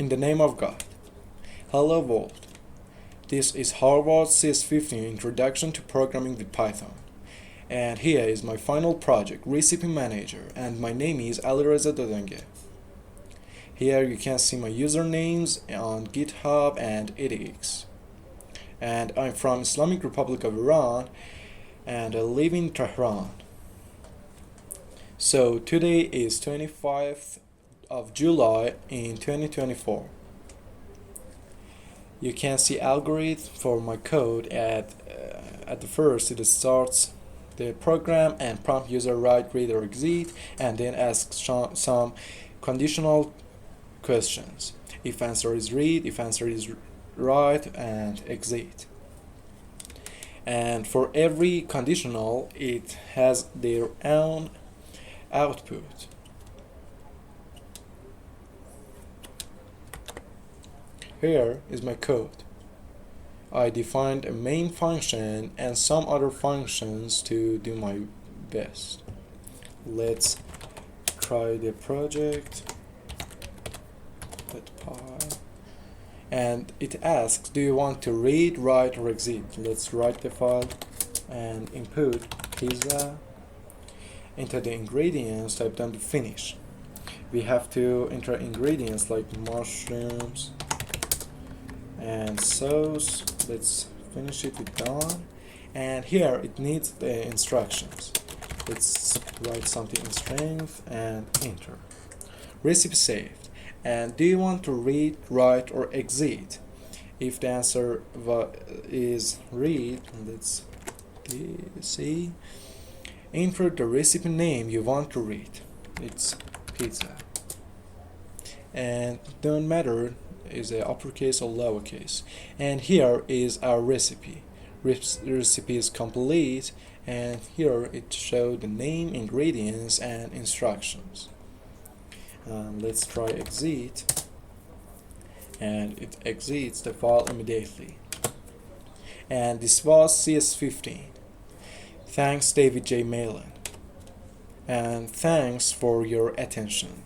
In the name of God. Hello world. This is Harvard's CS50 Introduction to Programming with Python. And here is my final project, Recipe Manager, and my name is Alireza Dodangeh. Here you can see my usernames on GitHub and edX. And I'm from Islamic Republic of Iran and I live in Tehran. So today is 25th of July in 2024. You can see algorithm for my code at the first it starts the program and prompt user write, read or exit, and then asks some conditional questions. If answer is read, if answer is write, and exit. And for every conditional it has their own output. Here is my code. I defined a main function and some other functions to do my best. Let's try the project. And it asks, do you want to read, write or exit? Let's write the file and input pizza. Enter the ingredients, type down to finish. We have to enter ingredients like mushrooms and sauce. Let's finish it with done. And here it needs the instructions. Let's write something in strength and enter. Recipe saved. And do you want to read, write or exit? If the answer is read, let's see. Enter the recipe name you want to read. It's pizza. And don't matter is a uppercase or lowercase. And here is our recipe. Recipe is complete, and here it shows the name, ingredients and instructions. Let's try exit, and it exits the file immediately. And this was CS50. Thanks David J. Malin, and thanks for your attention.